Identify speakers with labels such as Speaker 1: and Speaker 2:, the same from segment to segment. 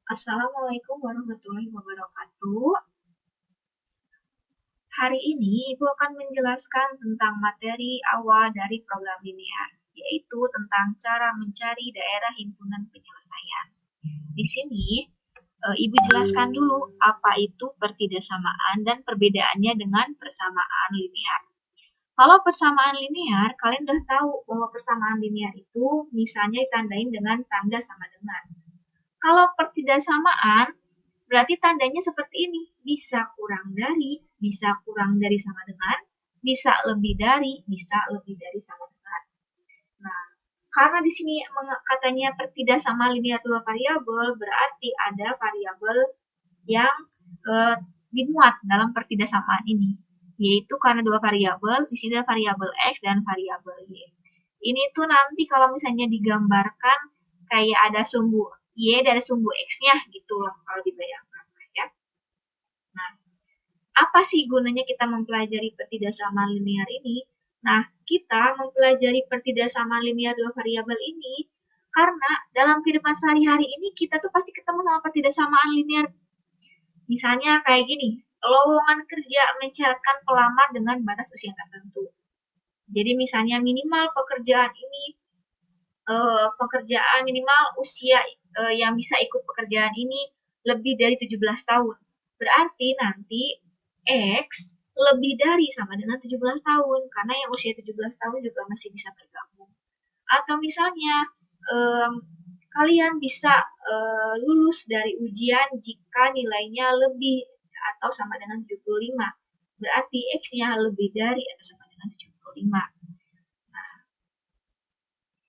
Speaker 1: Assalamualaikum warahmatullahi wabarakatuh. Hari ini Ibu akan menjelaskan tentang materi awal dari program linear, yaitu tentang cara mencari daerah himpunan penyelesaian. Di sini, Ibu jelaskan dulu apa itu pertidaksamaan dan perbedaannya dengan persamaan linear. Kalau persamaan linear, kalian udah tahu bahwa persamaan linear itu misalnya ditandain dengan tanda sama dengan. Kalau pertidaksamaan, berarti tandanya seperti ini. Bisa kurang dari sama dengan, bisa lebih dari, bisa lebih dari sama dengan. Nah, karena di sini katanya pertidaksama linear dua variabel, berarti ada variabel yang dimuat dalam pertidaksamaan ini. Yaitu karena dua variabel, di sini ada variabel X dan variabel Y. Ini tuh nanti kalau misalnya digambarkan kayak ada sumbu Y dari sumbu X-nya gitu loh kalau dibayangkan ya. Nah, apa sih gunanya kita mempelajari pertidaksamaan linear ini? Nah, kita mempelajari pertidaksamaan linear dua variabel ini karena dalam kehidupan sehari-hari ini kita tuh pasti ketemu sama pertidaksamaan linear. Misalnya kayak gini, lowongan kerja mensyaratkan pelamar dengan batas usia tertentu. Jadi misalnya minimal pekerjaan minimal usia yang bisa ikut pekerjaan ini lebih dari 17 tahun. Berarti nanti X lebih dari sama dengan 17 tahun, karena yang usia 17 tahun juga masih bisa bergabung. Atau misalnya kalian bisa lulus dari ujian jika nilainya lebih atau sama dengan 75. Berarti X-nya lebih dari atau sama dengan 75.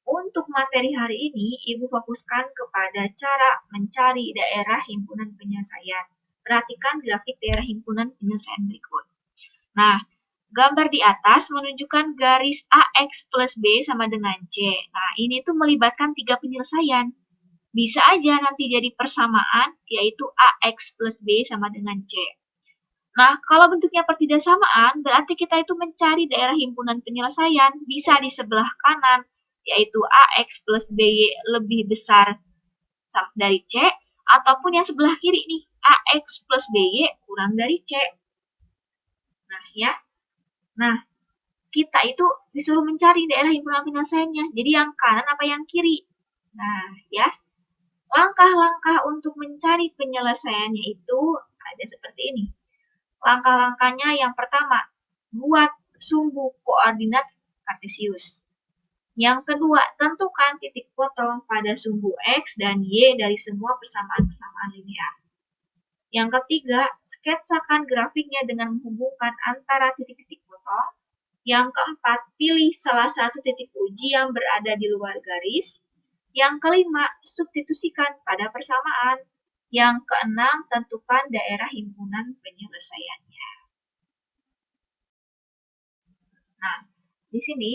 Speaker 1: Untuk materi hari ini, Ibu fokuskan kepada cara mencari daerah himpunan penyelesaian. Perhatikan grafik daerah himpunan penyelesaian berikut. Nah, gambar di atas menunjukkan garis AX plus B sama dengan C. Nah, ini tuh melibatkan tiga penyelesaian. Bisa aja nanti jadi persamaan, yaitu AX plus B sama dengan C. Nah, kalau bentuknya pertidaksamaan, berarti kita itu mencari daerah himpunan penyelesaian, bisa di sebelah kanan, yaitu AX plus BY lebih besar dari C, ataupun yang sebelah kiri nih, AX plus BY kurang dari C. Nah, ya. Nah, kita itu disuruh mencari daerah himpunan penyelesaiannya. Jadi yang kanan apa yang kiri? Nah, ya. Langkah-langkah untuk mencari penyelesaiannya itu ada seperti ini. Langkah-langkahnya yang pertama, buat sumbu koordinat kartesius. Yang kedua, tentukan titik potong pada sumbu X dan Y dari semua persamaan-persamaan linear. Yang ketiga, sketsakan grafiknya dengan menghubungkan antara titik-titik potong. Yang keempat, pilih salah satu titik uji yang berada di luar garis. Yang kelima, substitusikan pada persamaan. Yang keenam, tentukan daerah himpunan penyelesaiannya. Nah, di sini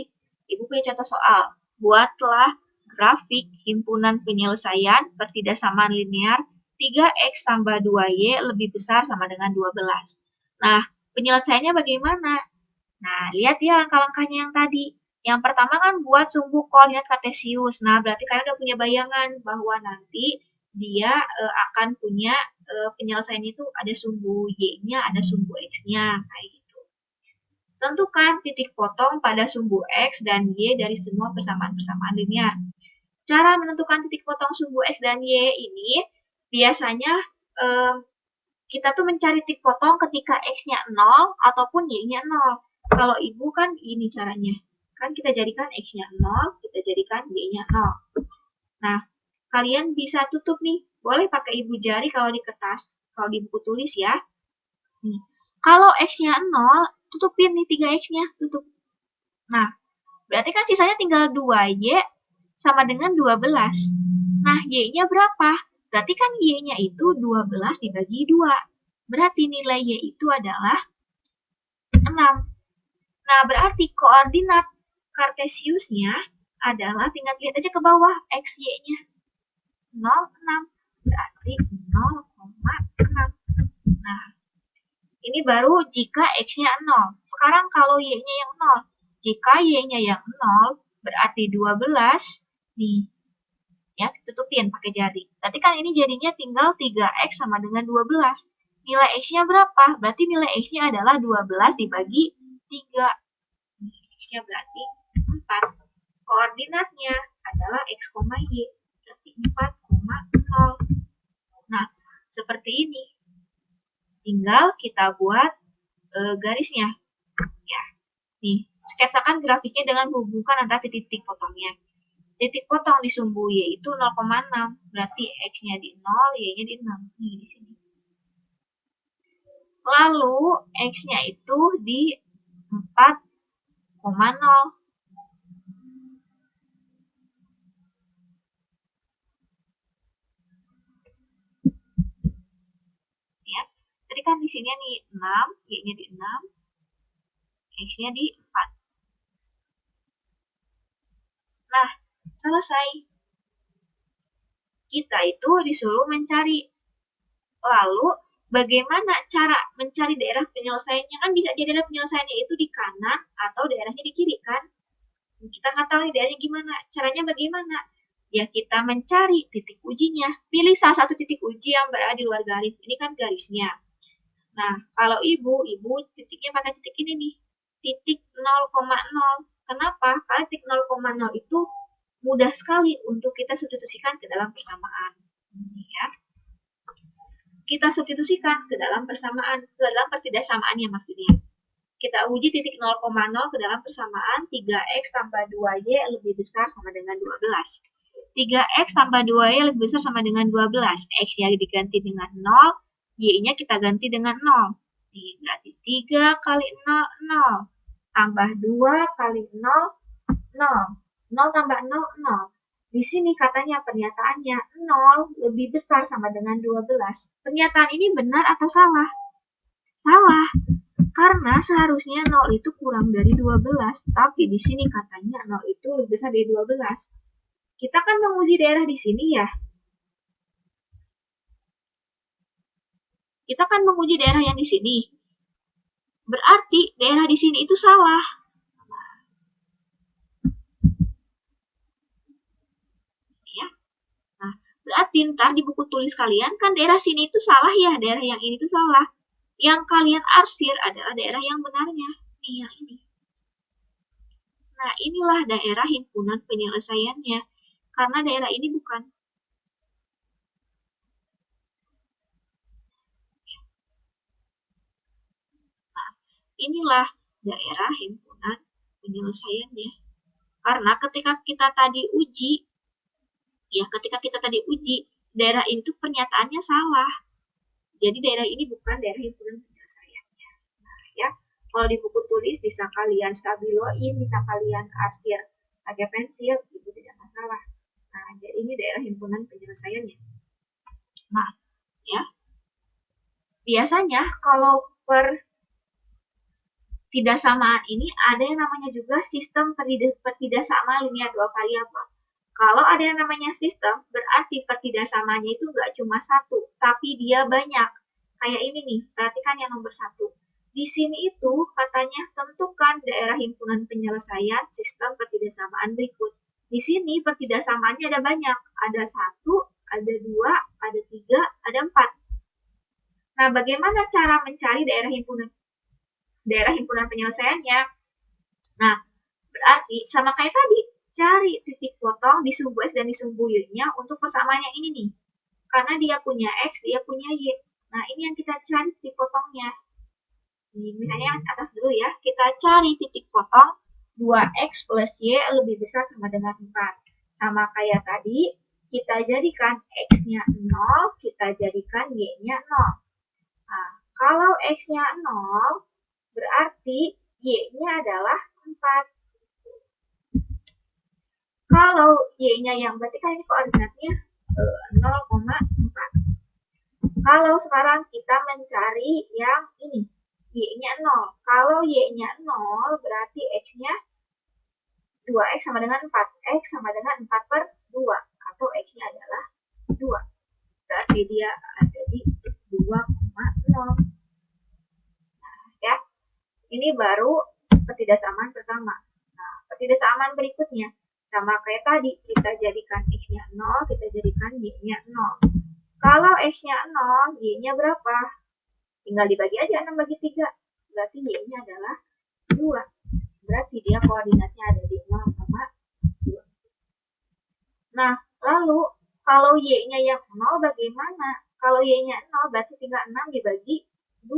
Speaker 1: Ibu punya contoh soal. Buatlah grafik himpunan penyelesaian pertidaksamaan linear 3X tambah 2Y lebih besar sama dengan 12. Nah, penyelesaiannya bagaimana? Nah, lihat ya langkah-langkahnya yang tadi. Yang pertama kan buat sumbu koordinat kartesius. Nah, berarti kalian udah punya bayangan bahwa nanti dia akan punya penyelesaian itu ada sumbu Y-nya, ada sumbu X-nya. Kayak gitu. Tentukan titik potong pada sumbu X dan Y dari semua persamaan-persamaan linear. Cara menentukan titik potong sumbu X dan Y ini biasanya kita tuh mencari titik potong ketika X-nya 0 ataupun Y-nya 0. Kalau Ibu kan ini caranya. Kan kita jadikan X-nya 0, kita jadikan Y-nya 0. Nah, kalian bisa tutup nih. Boleh pakai Ibu jari kalau di kertas, kalau di buku tulis ya. Nih. Kalau X-nya 0, tutupin nih 3X-nya, tutup. Nah, berarti kan sisanya tinggal 2Y sama dengan 12. Nah, Y-nya berapa? Berarti kan Y-nya itu 12 dibagi 2. Berarti nilai Y itu adalah 6. Nah, berarti koordinat kartesiusnya adalah, tinggal lihat aja ke bawah, X, Y-nya. 0,6. Berarti 0,6. Nah, ini baru jika X-nya 0. Sekarang kalau Y-nya yang 0. Jika Y-nya yang 0, berarti 12. Nih, ya, tutupin pakai jari. Berarti kan ini jadinya tinggal 3X sama dengan 12. Nilai X-nya berapa? Berarti nilai X-nya adalah 12 dibagi 3. X-nya berarti 4. Koordinatnya adalah X, Y. Berarti 4,0. Nah, seperti ini. Tinggal kita buat garisnya. Ya. Nih, sketsakan grafiknya dengan menghubungkan antara titik-titik potongnya. Titik potong di sumbu Y itu 0,6. Berarti X-nya di 0, Y-nya di 6. Nih, di sini. Lalu, X-nya itu di 4,0. Ya. Tadi kan di sini nih 6, Y-nya di 6, X-nya di 4. Nah, selesai. Kita itu disuruh mencari. Lalu, bagaimana cara mencari daerah penyelesaiannya? Kan bisa jadi daerah penyelesaiannya itu di kanan atau daerahnya di kiri, kan? Kita nggak tahu nih daerahnya gimana. Caranya bagaimana? Ya, kita mencari titik ujinya. Pilih salah satu titik uji yang berada di luar garis. Ini kan garisnya. Nah, kalau ibu titiknya pakai titik ini nih. Titik 0,0. Kenapa? Karena titik 0,0 itu mudah sekali untuk kita substitusikan ke dalam persamaan. Ini ya. Kita substitusikan ke dalam persamaan, ke dalam pertidaksamaannya maksudnya. Kita uji titik 0,0 ke dalam persamaan 3X tambah 2Y lebih besar sama dengan 12. 3X tambah 2Y lebih besar sama dengan 12. X-nya diganti dengan 0, Y-nya kita ganti dengan 0. Ini berarti 3 kali 0, 0. Tambah 2 kali 0, 0. 0 tambah 0, 0. Di sini katanya pernyataannya 0 lebih besar sama dengan 12. Pernyataan ini benar atau salah? Salah. Karena seharusnya 0 itu kurang dari 12. Tapi di sini katanya 0 itu lebih besar dari 12. Kita kan menguji daerah di sini ya. Kita kan menguji daerah yang di sini. Berarti daerah di sini itu salah. Ya. Nah, berarti ntar di buku tulis kalian kan daerah sini itu salah ya, daerah yang ini itu salah. Yang kalian arsir adalah daerah yang benarnya. Nih, yang ini. Nah, inilah daerah himpunan penyelesaiannya. Karena daerah ini bukan. Nah, inilah daerah himpunan penyelesaiannya. Karena ketika kita tadi uji, daerah itu pernyataannya salah. Jadi daerah ini bukan daerah himpunan penyelesaiannya. Nah, ya, kalau di buku tulis bisa kalian stabiloin, bisa kalian arsir pakai pensil, itu tidak masalah. Nah, jadi ini daerah himpunan penyelesaiannya. Nah, ya, biasanya kalau pertidaksamaan ini ada yang namanya juga sistem pertidaksamaan linear dua variabel. Kalau ada yang namanya sistem, berarti pertidaksamaannya itu nggak cuma satu, tapi dia banyak. Kayak ini nih, perhatikan yang nomor 1. Di sini itu katanya tentukan daerah himpunan penyelesaian sistem pertidaksamaan berikut. Di sini pertidaksamaannya ada banyak. Ada 1, ada 2, ada 3, ada 4. Nah, bagaimana cara mencari daerah himpunan penyelesaiannya? Nah, berarti sama kayak tadi, cari titik potong di sumbu X dan di sumbu Y-nya untuk persamaannya ini nih. Karena dia punya X, dia punya Y. Nah, ini yang kita cari titik potongnya. Ini misalnya yang atas dulu ya. Kita cari titik potong 2X plus Y lebih besar sama dengan 4. Sama kayak tadi, kita jadikan X-nya 0, kita jadikan Y-nya 0. Nah, kalau X-nya 0, berarti Y-nya adalah 4. Kalau Y-nya yang berarti kan ini koordinatnya 0,4. Kalau sekarang kita mencari yang ini, Y-nya 0. Kalau Y-nya 0, berarti X-nya 2X sama dengan 4. X sama dengan 4 per 2. Atau X-nya adalah 2. Berarti dia ada di 2,0. Nah, ya. Ini baru pertidaksamaan pertama. Nah, pertidaksamaan berikutnya. Sama kayak tadi, kita jadikan X-nya 0, kita jadikan Y-nya 0. Kalau X-nya 0, Y-nya berapa? Tinggal dibagi aja 6 bagi 3. Berarti Y-nya adalah 2. Berarti dia koordinatnya ada di 0, 2. Nah, lalu kalau Y-nya yang 0 bagaimana? Kalau Y-nya 0 berarti tinggal 6 dibagi 2.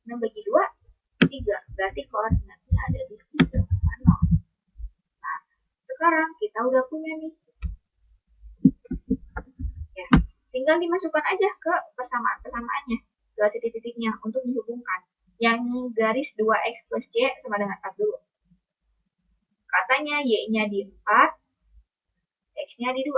Speaker 1: 6 bagi 2, 3. Berarti koordinatnya ada di 3, 0. Nah, sekarang kita udah punya nih. Ya, tinggal dimasukkan aja ke persamaan-persamaannya, ke titik-titiknya untuk dihubungkan. Yang garis 2x plus y sama dengan 4 dulu. Katanya y-nya di 4, x-nya di 2.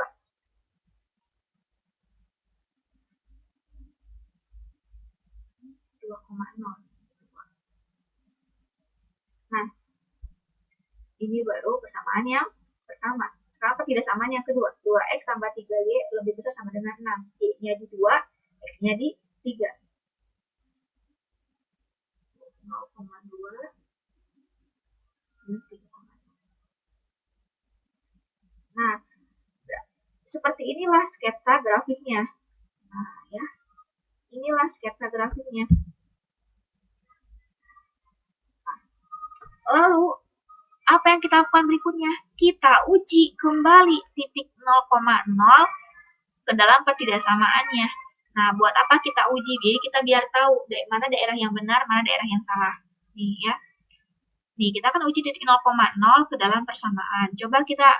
Speaker 1: Nah, ini baru persamaan yang pertama. Sekarang pertidasamaan yang kedua. 2x tambah 3y lebih besar sama dengan 6. Y-nya di 2, x-nya di 3. 0,2 Nah, seperti inilah sketsa grafiknya. Nah, ya. Inilah sketsa grafiknya. Lalu, apa yang kita lakukan berikutnya? Kita uji kembali titik 0,0 ke dalam pertidaksamaannya. Nah, buat apa kita uji? Jadi kita biar tahu mana daerah yang benar, mana daerah yang salah. Nih ya. Nih, kita akan uji titik 0,0 ke dalam persamaan. Coba kita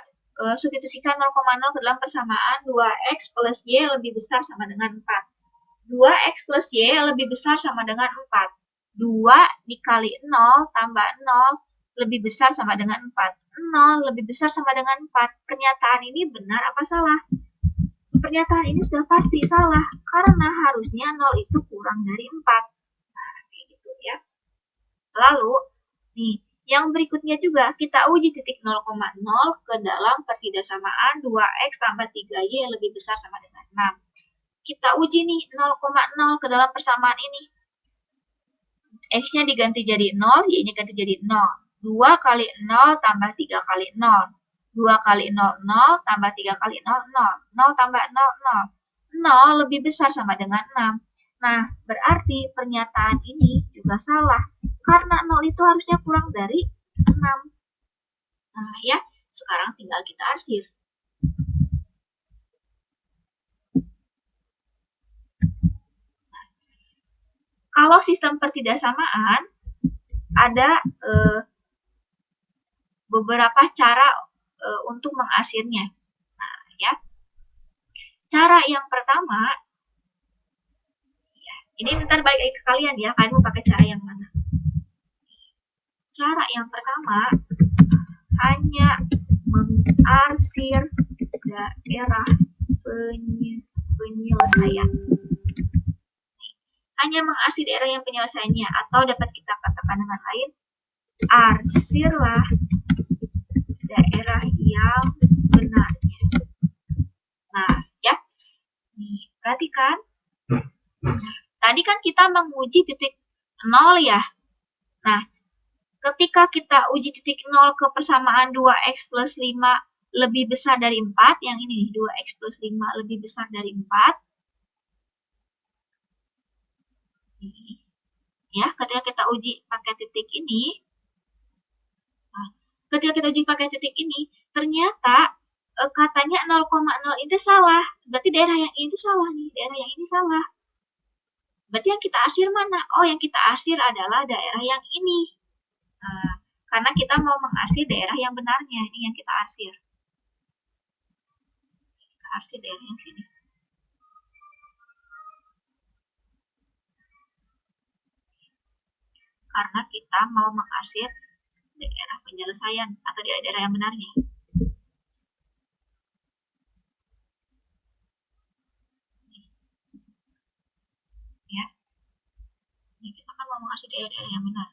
Speaker 1: substitusikan 0,0 ke dalam persamaan 2x plus y lebih besar sama dengan 4. 2x plus y lebih besar sama dengan 4. 2 dikali 0 tambah 0 lebih besar sama dengan 4. 0 lebih besar sama dengan 4. Pernyataan ini benar apa salah? Pernyataan ini sudah pasti salah, karena harusnya 0 itu kurang dari 4. Nah, kayak gitu ya. Lalu, nih, yang berikutnya juga kita uji titik 0,0 ke dalam pertidasamaan 2x tambah 3y lebih besar sama dengan 6. Kita uji nih 0,0 ke dalam persamaan ini. X-nya diganti jadi 0, Y-nya ganti jadi 0. 2 kali 0 tambah 3 kali 0. 2 kali 0, 0, tambah 3 kali 0, 0. 0 tambah 0, 0. 0 lebih besar sama dengan 6. Nah, berarti pernyataan ini juga salah. Karena 0 itu harusnya kurang dari 6. Nah, ya. Sekarang tinggal kita arsir. Kalau sistem pertidaksamaan, ada beberapa cara untuk mengarsirnya. Nah, ya. Cara yang pertama, ya, ini bentar balik lagi ke kalian ya, kalian mau pakai cara yang mana? Cara yang pertama, hanya mengarsir daerah penyelesaian. Hanya mengarsir daerah yang penyelesaiannya, atau dapat kita katakan dengan lain, arsirlah daerah yang benarnya. Nah, ya. Nih, perhatikan. Tadi kan kita menguji titik 0 ya. Nah, ketika kita uji titik 0 ke persamaan 2x plus 5 lebih besar dari 4, yang ini 2x plus 5 lebih besar dari 4. Ya, ketika kita uji pakai titik ini, ternyata katanya 0,0 itu salah. Berarti daerah yang ini salah nih, daerah yang ini salah. Berarti yang kita arsir mana? Oh, yang kita arsir adalah daerah yang ini. Nah, karena kita mau mengarsir daerah yang benarnya, ini yang kita arsir. Kita arsir daerah yang sini. Karena kita mau mengarsir daerah penyelesaian atau daerah-daerah yang benarnya. Ya. Ini kita kan mau mengarsir daerah-daerah yang benar.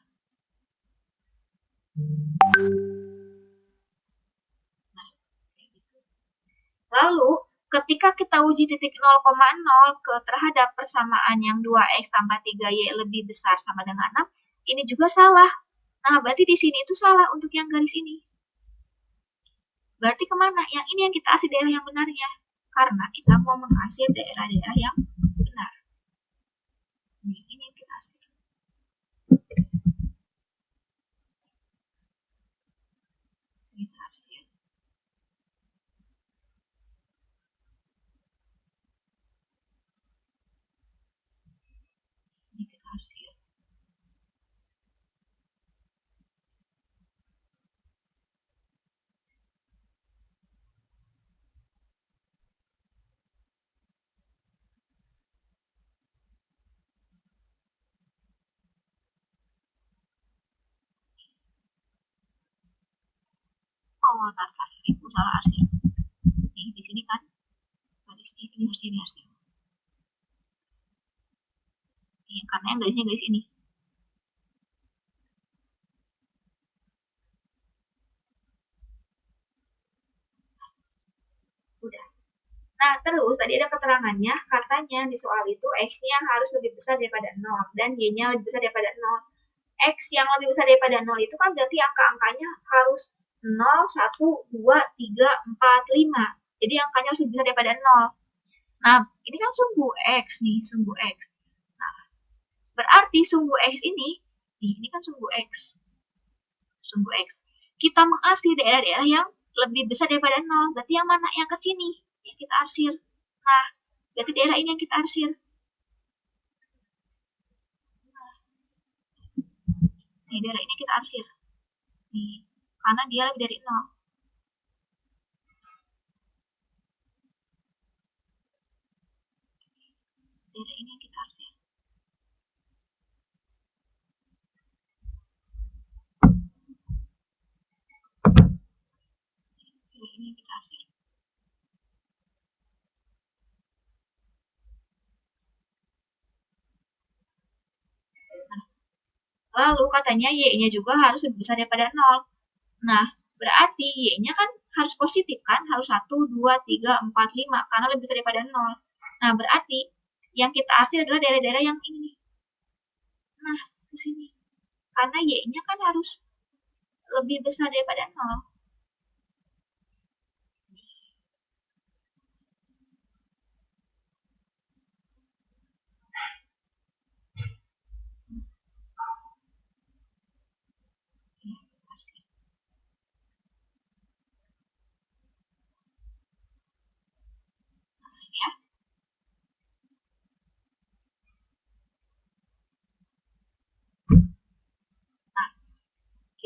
Speaker 1: Nah, kayak gitu. Lalu, ketika kita uji titik 0,0 terhadap persamaan yang 2x tambah 3y lebih besar sama dengan 6, ini juga salah. Nah, berarti di sini itu salah untuk yang garis ini. Berarti kemana? Yang ini yang kita arsir daerah yang benarnya. Karena kita mau mengarsir daerah-daerah yang benar. Ini yang kita arsir. Kita arsir. Ini kita arsir. Oh, tar, itu salah arsir. Nih, di sini kan garisnya ini harusnya diarsir. Nih, karena yang garisnya garis ini. Udah. Nah, terus tadi ada keterangannya, katanya di soal itu X-nya harus lebih besar daripada 0, dan Y-nya lebih besar daripada 0. X yang lebih besar daripada 0 itu kan berarti angka-angkanya harus 0, 1, 2, 3, 4, 5. Jadi angkanya harus lebih besar daripada 0. Nah, ini kan sumbu X nih, sumbu X. Nah, berarti sumbu X ini kan sumbu X. Sumbu X. Kita mengarsir daerah-daerah yang lebih besar daripada 0. Berarti yang mana? Yang ke sini. Yang kita arsir. Nah, berarti daerah ini yang kita arsir. Nih, daerah ini kita arsir. Nih, karena dia lebih dari 0. Daerah ini yang kita arsir. Daerah ini yang kita arsir. Lalu katanya Y-nya juga harus lebih besar daripada 0. Nah, berarti Y-nya kan harus positif kan? Harus 1, 2, 3, 4, 5. Karena lebih besar daripada 0. Nah, berarti yang kita arsir adalah daerah-daerah yang ini. Nah, ke sini. Karena Y-nya kan harus lebih besar daripada 0.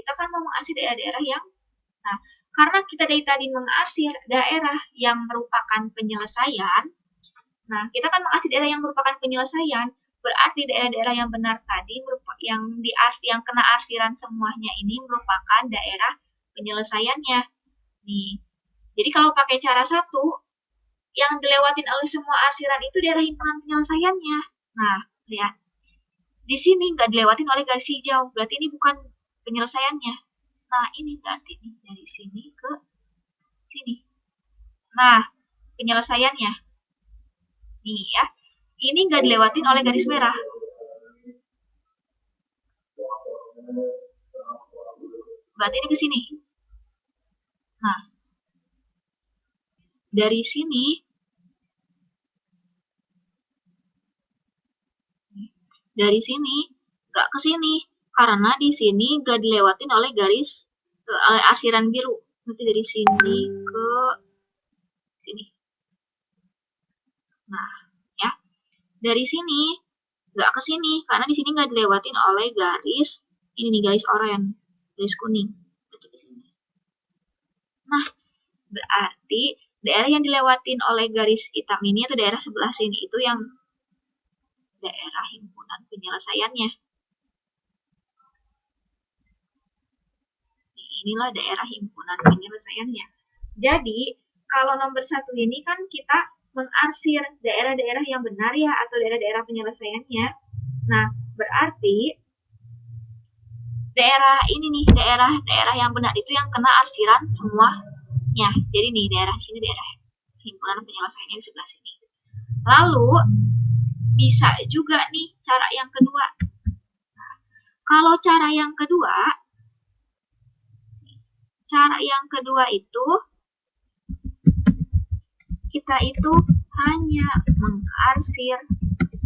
Speaker 1: Kita kan mau mengarsir daerah-daerah yang, nah, karena kita dari tadi mengarsir daerah yang merupakan penyelesaian, nah, kita kan mengarsir daerah yang merupakan penyelesaian, berarti daerah-daerah yang benar tadi, yang yang kena arsiran semuanya ini merupakan daerah penyelesaiannya. Nih, jadi kalau pakai cara satu, yang dilewatin oleh semua arsiran itu daerah himpunan penyelesaiannya. Nah, lihat. Di sini nggak dilewatin oleh garis hijau, berarti ini bukan penyelesaiannya. Nah, ini berarti nih, dari sini ke sini. Nah, penyelesaiannya. Nih ya, ini nggak dilewatin oleh garis merah. Berarti ini ke sini. Nah, dari sini nggak ke sini karena di sini nggak dilewatin oleh garis arsiran biru. Nanti dari sini ke sini. Nah, ya, dari sini nggak ke sini karena di sini nggak dilewatin oleh garis ini nih, garis oranye, garis kuning. Nah, berarti daerah yang dilewatin oleh garis hitam ini atau daerah sebelah sini itu yang daerah himpunan penyelesaiannya. Inilah daerah himpunan penyelesaiannya. Jadi, kalau nomor 1 ini kan kita mengarsir daerah-daerah yang benar ya, atau daerah-daerah penyelesaiannya. Nah, berarti daerah ini nih, daerah-daerah yang benar itu yang kena arsiran semuanya. Jadi nih, daerah sini daerah himpunan penyelesaiannya di sebelah sini. Lalu, bisa juga nih cara yang kedua. Nah, kalau cara yang kedua itu kita itu hanya mengarsir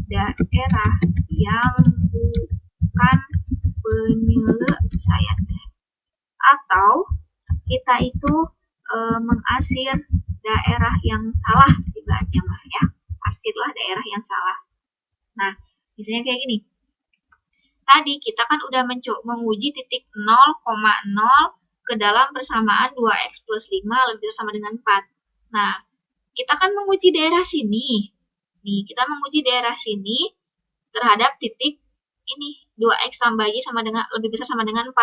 Speaker 1: daerah yang bukan penyelesaian, atau kita itu mengarsir daerah yang salah, ibaratnya mah ya, arsirlah daerah yang salah. Nah, misalnya kayak gini. Tadi kita kan udah menguji titik 0,0 ke dalam persamaan 2x plus 5 lebih sama dengan 4. Nah, kita kan menguji daerah sini. Nih, kita menguji daerah sini terhadap titik ini 2x tambah y sama dengan lebih besar sama dengan 4.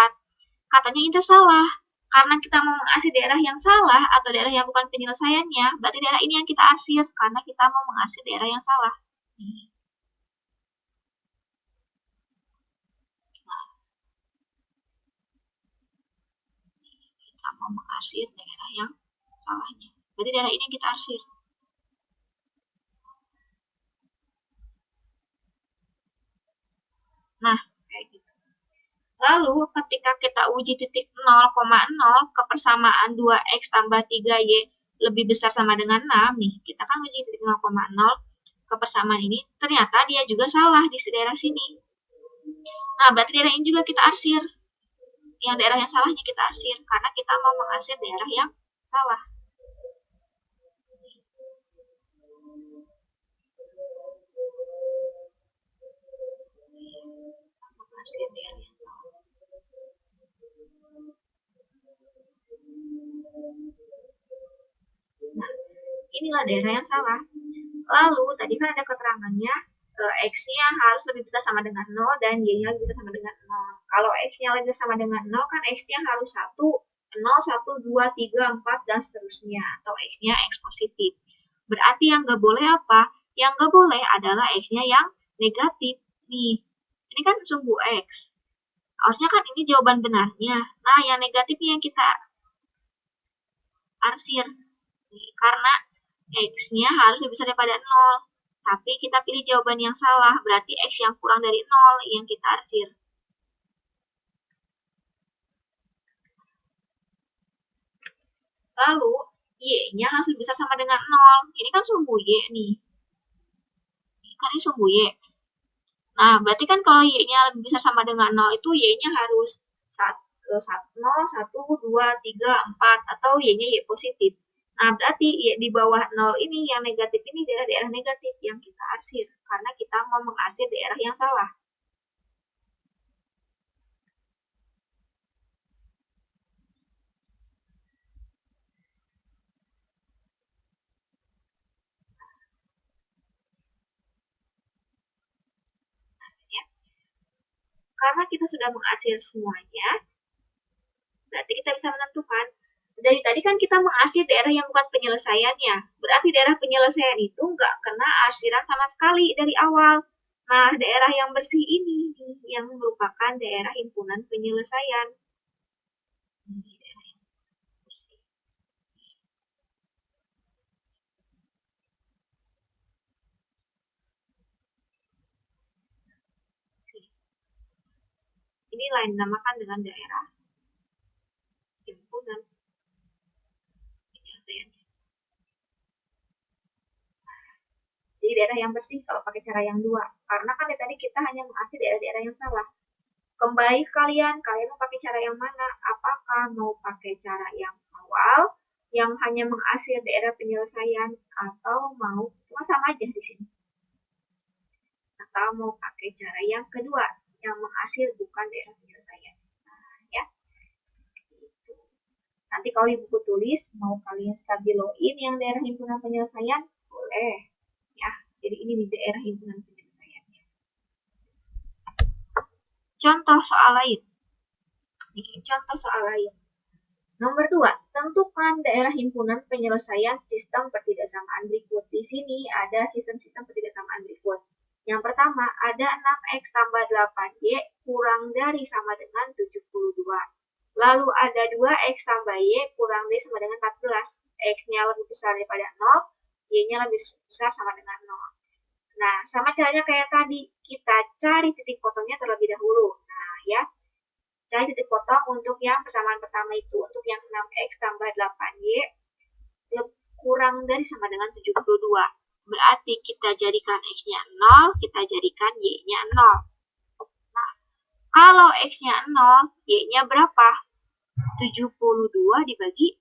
Speaker 1: Katanya itu salah. Karena kita mau mengarsir daerah yang salah atau daerah yang bukan penyelesaiannya, berarti daerah ini yang kita arsir karena kita mau mengarsir daerah yang salah. Nih. Kita mau mengarsir daerah yang salahnya. Berarti daerah ini yang kita arsir. Nah, kayak gitu. Lalu, ketika kita uji titik 0,0 ke persamaan 2x tambah 3y lebih besar sama dengan 6, nih, kita kan uji titik 0,0 ke persamaan ini, ternyata dia juga salah di daerah sini. Nah, berarti daerah ini juga kita arsir. Yang daerah yang salahnya kita arsir, karena kita mau mengarsir daerah yang salah. Mengarsir daerah yang salah. Nah, inilah daerah yang salah. Lalu, tadi kan ada keterangannya, X-nya harus lebih besar sama dengan 0 dan Y-nya lebih besar sama dengan 0. Kalau X-nya lebih besar sama dengan 0, kan X-nya harus 1, 0, 1, 2, 3, 4, dan seterusnya. Atau X-nya X positif. Berarti yang nggak boleh apa? Yang nggak boleh adalah X-nya yang negatif. Nih, ini kan sumbu X. Harusnya kan ini jawaban benarnya. Nah, yang negatifnya yang kita arsir. Nih, karena X-nya harus lebih besar daripada 0. Tapi kita pilih jawaban yang salah, berarti X yang kurang dari 0 yang kita arsir. Lalu, Y-nya harus lebih besar sama dengan 0. Ini kan sumbu Y nih. Kan ini sumbu Y. Nah, berarti kan kalau Y-nya lebih besar sama dengan 0 itu Y-nya harus 0, 1, 2, 3, 4, atau Y-nya Y positif. Nah, berarti di bawah 0 ini, yang negatif ini daerah-daerah negatif yang kita arsir. Karena kita mau mengarsir daerah yang salah. Karena kita sudah mengarsir semuanya, berarti kita bisa menentukan. Dari tadi kan kita mengarsir daerah yang bukan penyelesaiannya. Berarti daerah penyelesaian itu nggak kena arsiran sama sekali dari awal. Nah, daerah yang bersih ini yang merupakan daerah himpunan penyelesaian. Ini daerah yang bersih. Ini lain dinamakan dengan daerah himpunan penyelesaian. Jadi daerah yang bersih kalau pakai cara yang dua. Karena kan tadi kita hanya mengarsir daerah-daerah yang salah. Kembali kalian mau pakai cara yang mana? Apakah mau pakai cara yang awal, yang hanya mengarsir daerah penyelesaian, atau mau cuma sama aja di sini? Atau mau pakai cara yang kedua, yang mengarsir bukan daerah penyelesaian? Nah, ya. Nanti kalau di buku tulis, mau kalian stabiloin yang daerah himpunan penyelesaian, boleh. Ya, jadi ini di daerah himpunan penyelesaian. Contoh soal lain. Ini contoh soal lain. Nomor 2, tentukan daerah himpunan penyelesaian sistem pertidaksamaan berikut. Di sini ada sistem-sistem pertidaksamaan berikut. Yang pertama, ada 6x tambah 8y kurang dari sama dengan 72. Lalu ada 2x tambah y kurang dari sama dengan 14. X-nya lebih besar daripada 0, y-nya lebih besar sama dengan 0. Nah, sama caranya kayak tadi, kita cari titik potongnya terlebih dahulu. Nah, ya. Cari titik potong untuk yang persamaan pertama itu, untuk yang 6x tambah 8y kurang dari sama dengan 72. Berarti kita jadikan X-nya 0, kita jadikan Y-nya 0. Nah, kalau X-nya 0, Y-nya berapa? 72 dibagi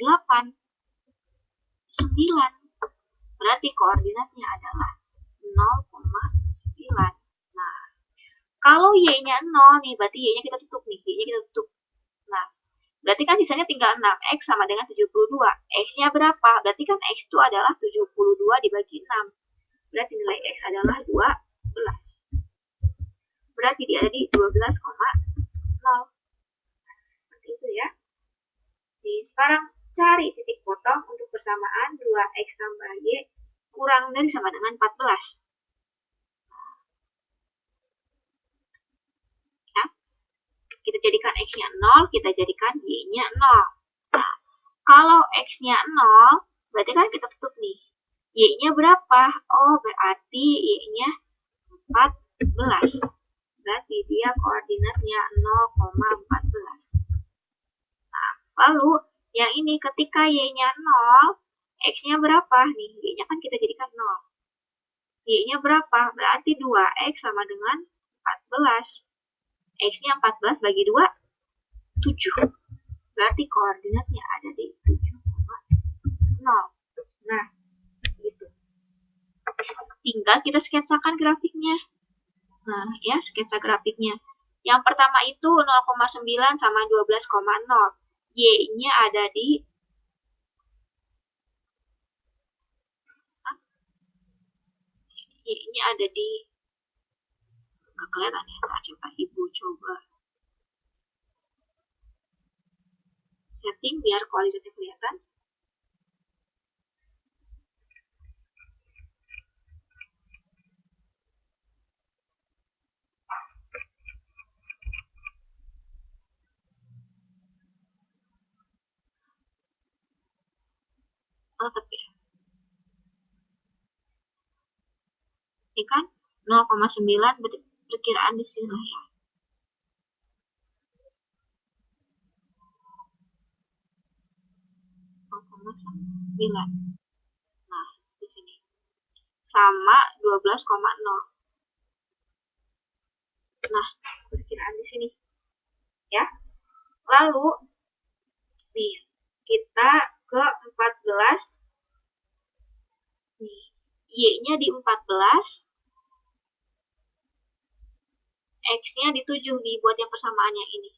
Speaker 1: 8. 9. Berarti koordinatnya adalah 0,9. Nah, kalau Y-nya 0 nih, berarti Y-nya kita tutup nih. Y-nya kita tutup. Nah, berarti kan sisanya tinggal 6. X sama dengan 72. X-nya berapa? Berarti kan X itu adalah 72 dibagi 6. Berarti nilai X adalah 12. Berarti dia ada di 12,0. Seperti itu ya. Nih, sekarang cari titik potong untuk persamaan 2X tambah Y kurang dari sama dengan 14. Ya. Kita jadikan X-nya 0, kita jadikan Y-nya 0. Nah, kalau X-nya 0, berarti kan kita tutup nih. Y-nya berapa? Oh, berarti Y-nya 14. Berarti dia koordinatnya 0,14. Nah, lalu yang ini ketika Y-nya 0, X-nya berapa? Nih, Y-nya kan kita jadikan 0. Y-nya berapa? Berarti 2X sama dengan 14. X-nya 14 bagi 2, 7. Berarti koordinatnya ada di 7,0. Nah, gitu. Tinggal kita sketsakan grafiknya. Nah, ya, sketsa grafiknya. Yang pertama itu 0,9 sama 12,0. Y-nya ada di Y-nya ada di nggak kelihatan ya. Nah, coba Ibu coba setting biar kualitasnya kelihatan. Oh, tapi ya. Ini kan 0,9 perkiraan di sini lah ya. Nah, di sini. Sama 12,0. Nah, perkiraan di sini. Ya. Lalu, nih, kita ke 14. Nih, Y-nya di 14. X-nya di 7 nih buat yang persamaannya ini.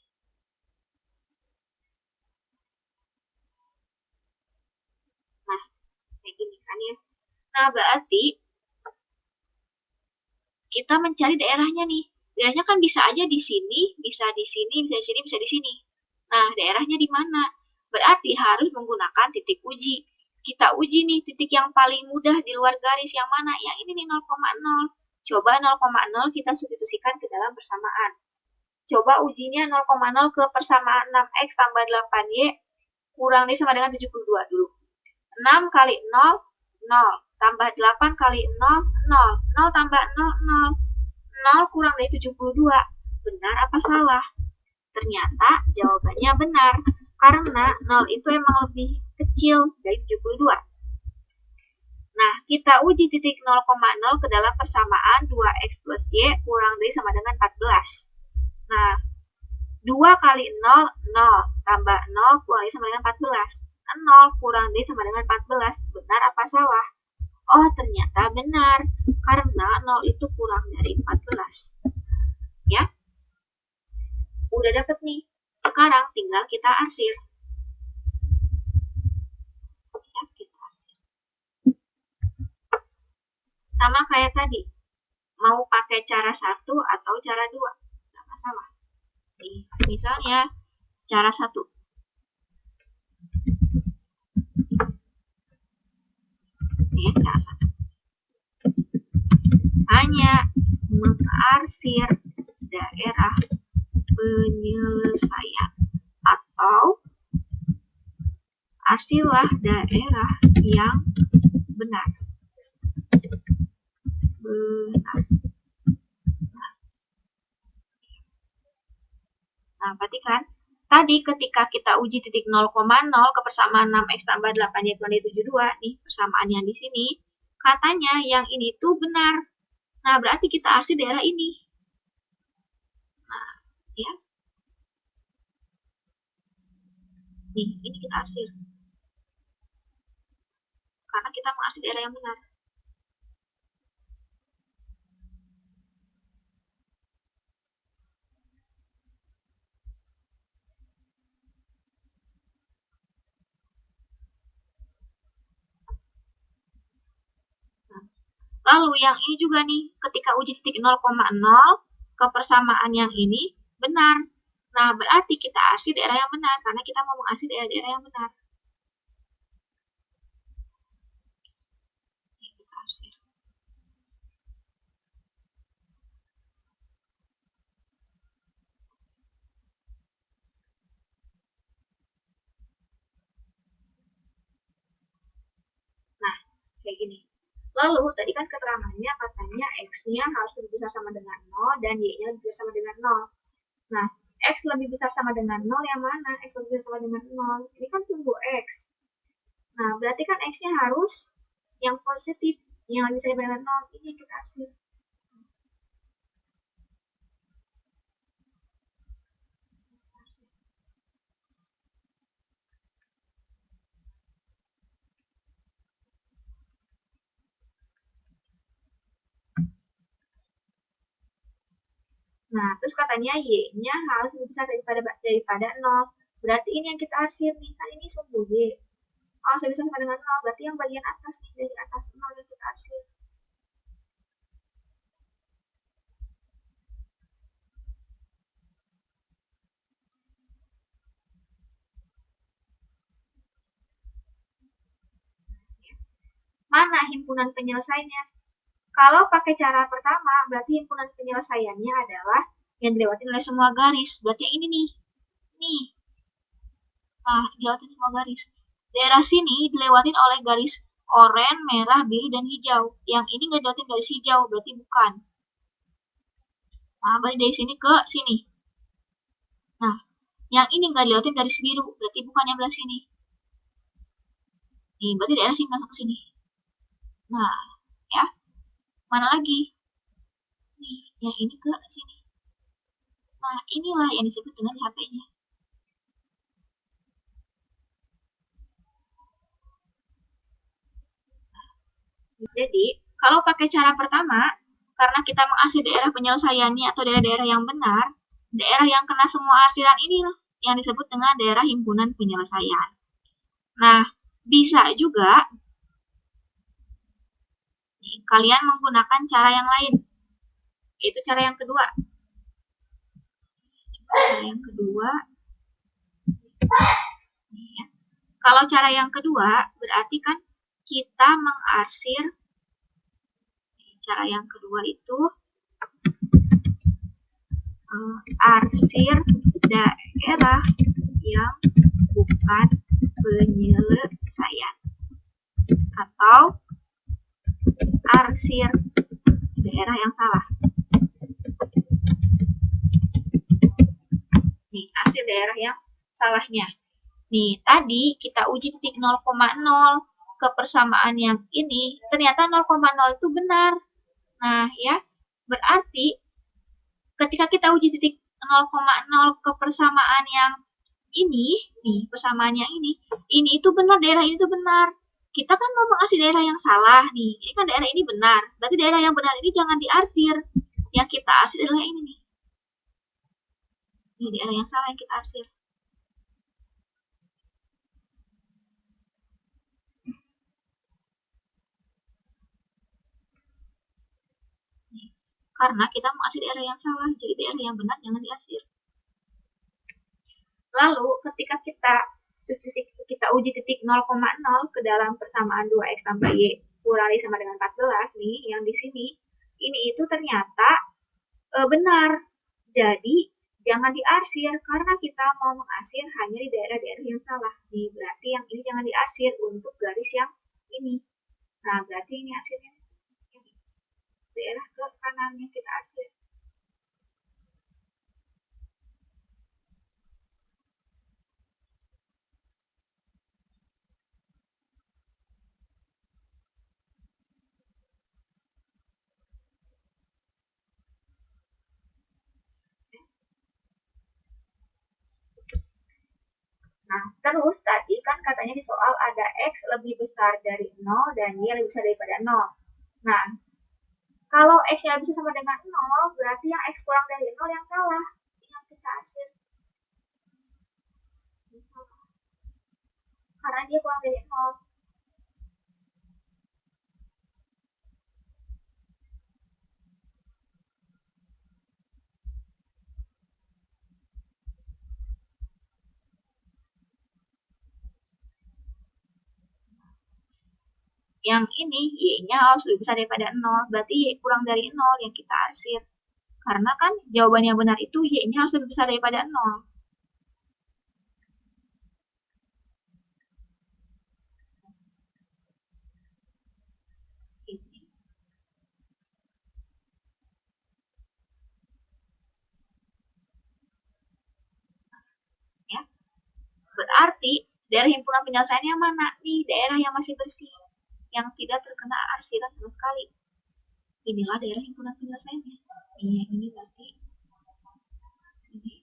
Speaker 1: Nah, kayak gini kan ya. Nah, berarti kita mencari daerahnya nih. Daerahnya kan bisa aja di sini, bisa di sini, bisa di sini, bisa di sini. Nah, daerahnya di mana? Berarti harus menggunakan titik uji. Kita uji nih titik yang paling mudah di luar garis yang mana? Yang ini nih 0,0. Coba 0,0 kita substitusikan ke dalam persamaan. Coba ujinya 0,0 ke persamaan 6X tambah 8Y kurang dari sama dengan 72 dulu. 6 kali 0, 0. Tambah 8 kali 0, 0. 0 tambah 0, 0. 0 kurang dari 72. Benar apa salah? Ternyata jawabannya benar. Karena 0 itu emang lebih kecil dari 72. Nah, kita uji titik 0,0 ke dalam persamaan 2X plus Y kurang dari sama dengan 14. Nah, 2 kali 0, 0. Tambah 0 kurang dari sama dengan 14. 0 kurang dari sama dengan 14. Benar apa salah? Oh, ternyata benar. Karena 0 itu kurang dari 14. Ya. Udah dapet nih. Sekarang tinggal kita arsir. Ya, kita arsir. Sama kayak tadi. Mau pakai cara 1 atau cara 2. Nggak masalah. Nih, misalnya cara 1. Ya, cara 1. Hanya mengarsir daerah penyelesaian atau arsirlah daerah yang benar. Nah, perhatikan. tadi ketika kita uji titik 0,0 ke persamaan 6x tambah 8y kurang dari 72, nih persamaan yang di sini, katanya yang ini tuh benar. Nah, berarti kita arsir daerah ini. Nah, ya. Nih, ini kita arsir. Karena kita mengarsir daerah yang benar. Lalu yang ini juga nih, ketika uji titik 0,0 ke persamaan yang ini benar. Nah, berarti kita arsir daerah yang benar, karena kita mau mengarsir daerah-daerah yang benar. Nah, kayak gini. Lalu, tadi kan keterangannya katanya X-nya harus lebih besar sama dengan 0 dan Y-nya lebih besar sama dengan 0. Nah, X lebih besar sama dengan 0 yang mana? X lebih besar sama dengan 0. Ini kan tunggu X. Nah, berarti kan X-nya harus yang positif, yang lebih besar dengan 0. Ini yang kita arsir. Nah, terus katanya Y-nya harus lebih besar daripada 0. Berarti ini yang kita arsir nih. Kan ini sumbu Y. Harus lebih besar sama dengan 0. Berarti yang bagian atas nih. Dari atas 0 yang kita arsir. Mana himpunan penyelesaiannya? Kalau pakai cara pertama, berarti himpunan penyelesaiannya adalah yang dilewati oleh semua garis. Berarti yang ini nih. Nih. Nah, dilewatin semua garis. Daerah sini dilewatin oleh garis oranye, merah, biru, dan hijau. Yang ini nggak dilewatin garis hijau, berarti bukan. Nah, balik dari sini ke sini. Nah, yang ini nggak dilewatin garis biru, berarti bukan yang belah sini. Nih, berarti daerah sini masuk ke sini. Nah, ya. Mana lagi? Nih, yang ini ke sini. Nah, inilah yang disebut dengan HP-nya. Jadi, kalau pakai cara pertama, karena kita mengarsir daerah penyelesaiannya atau daerah-daerah yang benar, daerah yang kena semua arsiran ini yang disebut dengan daerah himpunan penyelesaian. Nah, bisa juga kalian menggunakan cara yang lain, yaitu cara yang kedua. Cara yang kedua, kalau cara yang kedua berarti kan kita mengarsir. Cara yang kedua itu arsir daerah yang bukan penyelesaian atau arsir daerah yang salah. Nih, arsir daerah yang salahnya. Nih, tadi kita uji titik 0,0 ke persamaan yang ini, ternyata 0,0 itu benar. Nah, ya, berarti ketika kita uji titik 0,0 ke persamaan yang ini, nih, persamaan yang ini itu benar, daerah ini itu benar. Kita kan mau mengasih daerah yang salah nih. Ini kan daerah ini benar. Berarti daerah yang benar ini jangan diarsir. Yang kita arsir adalah ini nih. Ini daerah yang salah yang kita arsir. Karena kita mengarsir daerah yang salah, jadi daerah yang benar jangan diarsir. Lalu ketika kita uji titik 0,0 ke dalam persamaan 2x tambah y kurang dari sama dengan 14 nih, yang di sini, ini itu ternyata benar. Jadi jangan diarsir karena kita mau mengarsir hanya di daerah-daerah yang salah. Nih, berarti yang ini jangan diarsir untuk garis yang ini. Nah, berarti ini arsirnya ini. Daerah ke kanannya kita arsir. Nah, terus tadi kan katanya di soal ada X lebih besar dari 0 dan Y lebih besar daripada 0. Nah, kalau X-nya bisa sama dengan 0, berarti yang X kurang dari 0 yang salah. Yang kita arsir. Karena dia kurang dari 0. Yang ini Y-nya harus lebih besar daripada 0. Berarti Y kurang dari 0 yang kita arsir. Karena kan jawaban yang benar itu Y-nya harus lebih besar daripada 0. Ini. Ya. Berarti daerah himpunan penyelesaiannya mana? Nih, daerah yang masih bersih. Yang tidak terkena arsiran sama sekali. Inilah daerah himpunan penyelesaiannya. Ini berarti ini.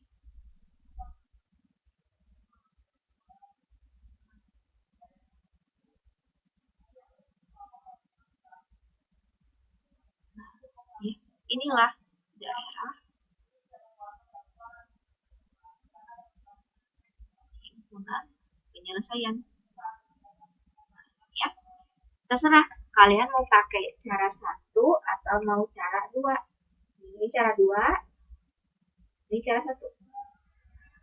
Speaker 1: Nah, ya. Inilah daerah himpunan penyelesaian. Ya, terserah kalian mau pakai cara satu atau mau cara dua. Ini cara dua, ini cara satu.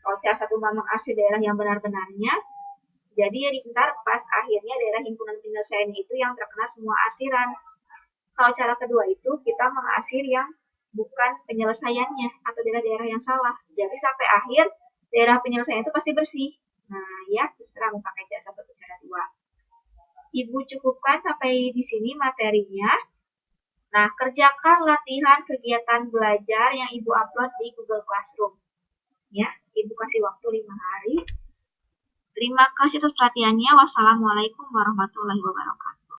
Speaker 1: Kalau cara satu memang arsir daerah yang benar-benarnya, jadi ya dibentar pas akhirnya daerah himpunan penyelesaian itu yang terkena semua arsiran. Kalau cara kedua itu kita mengarsir yang bukan penyelesaiannya atau daerah-daerah yang salah. Jadi sampai akhir daerah penyelesaian itu pasti bersih. Nah ya, terserah mau pakai cara satu atau cara dua. Ibu cukupkan sampai di sini materinya. Nah, kerjakan latihan kegiatan belajar yang Ibu upload di Google Classroom. Ya, Ibu kasih waktu 5 hari. Terima kasih atas perhatiannya. Wassalamualaikum warahmatullahi wabarakatuh.